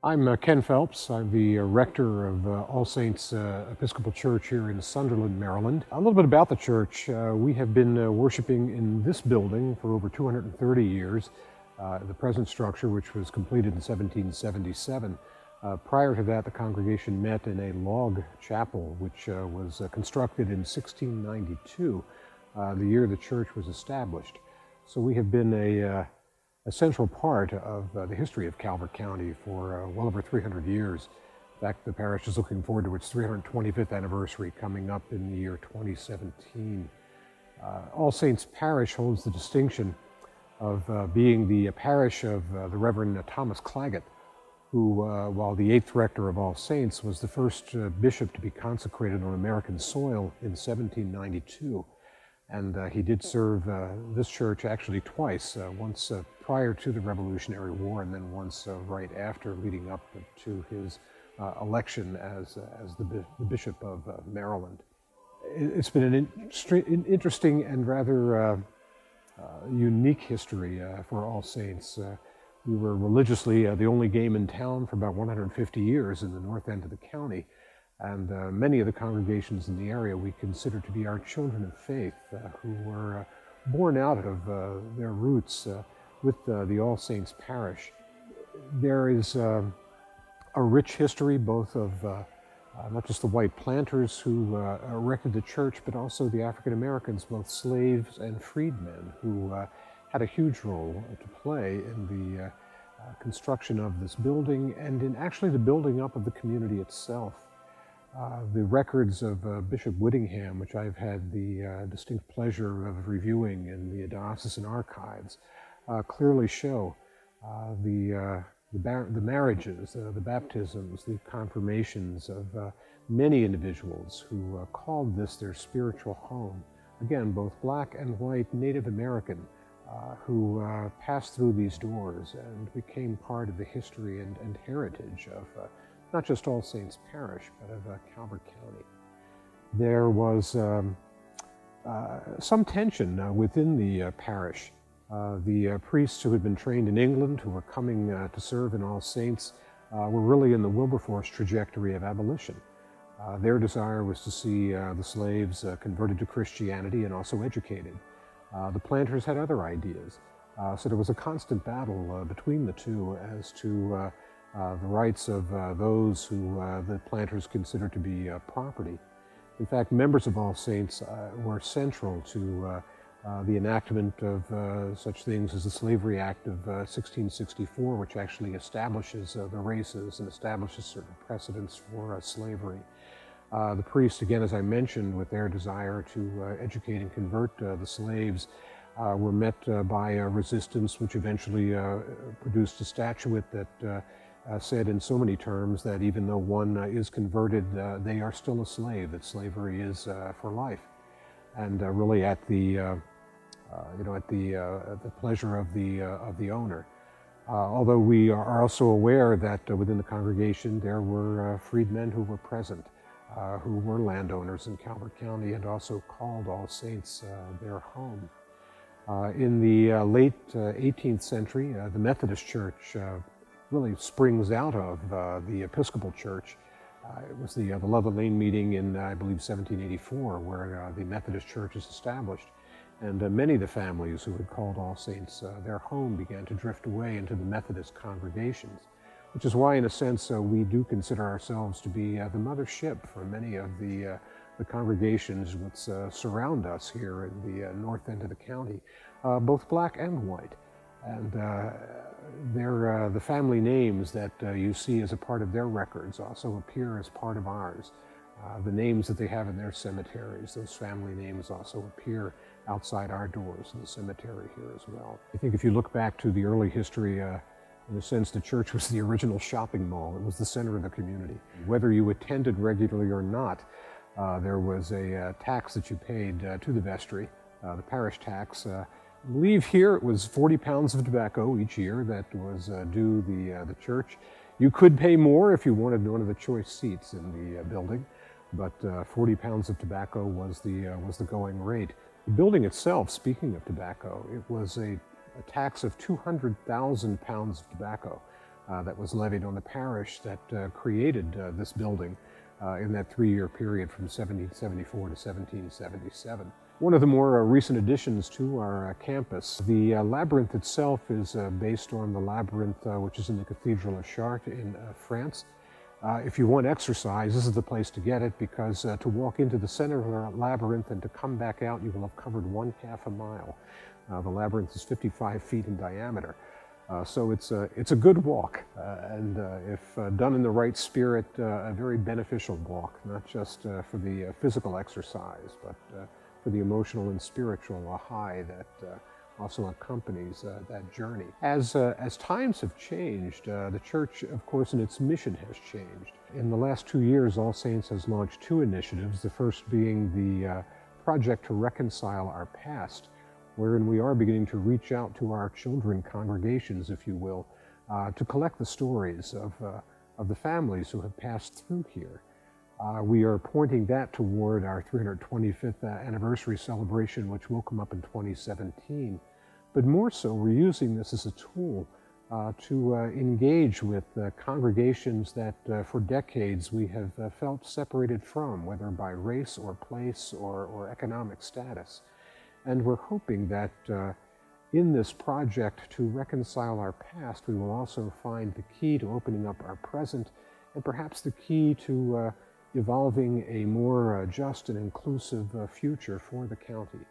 I'm Ken Phelps. I'm the rector of All Saints Episcopal Church here in Sunderland, Maryland. A little bit about the church. We have been worshiping in this building for over 230 years, the present structure, which was completed in 1777. Prior to that, the congregation met in a log chapel, which was constructed in 1692, the year the church was established. So we have been a central part of the history of Calvert County for well over 300 years. In fact, the parish is looking forward to its 325th anniversary coming up in the year 2017. All Saints Parish holds the distinction of being the parish of the Reverend Thomas Claggett, who, while the 8th rector of All Saints, was the first bishop to be consecrated on American soil in 1792. And he did serve this church actually twice, once prior to the Revolutionary War and then once right after, leading up to his election as the Bishop of Maryland. It's been an interesting and rather unique history for All Saints. We were religiously the only game in town for about 150 years in the north end of the county. And many of the congregations in the area we consider to be our children of faith, who were born out of their roots with the All Saints Parish. There is a rich history both of not just the white planters who erected the church, but also the African Americans, both slaves and freedmen, who had a huge role to play in the construction of this building and in actually the building up of the community itself. The records of Bishop Whittingham, which I've had the distinct pleasure of reviewing in the diocesan archives, clearly show the marriages, the baptisms, the confirmations of many individuals who called this their spiritual home. Again, both black and white Native American who passed through these doors and became part of the history and heritage of not just All Saints Parish, but of Calvert County. There was some tension within the parish. The priests who had been trained in England, who were coming to serve in All Saints, were really in the Wilberforce trajectory of abolition. Their desire was to see the slaves converted to Christianity and also educated. The planters had other ideas. So there was a constant battle between the two as to the rights of those who the planters considered to be property. In fact, members of All Saints were central to the enactment of such things as the Slavery Act of 1664, which actually establishes the races and establishes certain precedents for slavery. The priests, again, as I mentioned, with their desire to educate and convert the slaves, were met by a resistance which eventually produced a statuette that said in so many terms that even though one is converted, they are still a slave, that slavery is for life. And really at the at the pleasure of the owner. Although we are also aware that within the congregation there were freedmen who were present, who were landowners in Calvert County and also called All Saints their home. In the late 18th century, the Methodist Church really springs out of the Episcopal Church. It was the Loveland Lane meeting in, I believe, 1784, where the Methodist Church is established. And many of the families who had called All Saints their home began to drift away into the Methodist congregations, which is why, in a sense, we do consider ourselves to be the mothership for many of the congregations which surround us here in the north end of the county, both black and white. And the family names that you see as a part of their records also appear as part of ours. The names that they have in their cemeteries, those family names also appear outside our doors in the cemetery here as well. I think if you look back to the early history, in a sense, the church was the original shopping mall. It was the center of the community. Whether you attended regularly or not, there was a tax that you paid to the vestry, the parish tax. I believe here it was 40 pounds of tobacco each year that was due the church. You could pay more if you wanted one of the choice seats in the building, but 40 pounds of tobacco was the going rate. The building itself, speaking of tobacco, it was a tax of 200,000 pounds of tobacco, that was levied on the parish that created this building in that 3-year period from 1774 to 1777. One of the more recent additions to our campus, the labyrinth itself is based on the labyrinth which is in the Cathedral of Chartres in France. If you want exercise, this is the place to get it, because to walk into the center of our labyrinth and to come back out, you will have covered 1/2 a mile. The labyrinth is 55 feet in diameter. So it's a good walk, and if done in the right spirit, a very beneficial walk, not just for the physical exercise, but for the emotional and spiritual high that also accompanies that journey. As times have changed, the Church, of course, in its mission has changed. In the last 2 years, All Saints has launched 2 initiatives, the first being the project to reconcile our past, wherein we are beginning to reach out to our children congregations, if you will, to collect the stories of the families who have passed through here. We are pointing that toward our 325th anniversary celebration, which will come up in 2017. But more so, we're using this as a tool to engage with congregations that for decades we have felt separated from, whether by race or place or economic status. And we're hoping that in this project to reconcile our past, we will also find the key to opening up our present, and perhaps the key to evolving a more just and inclusive future for the county.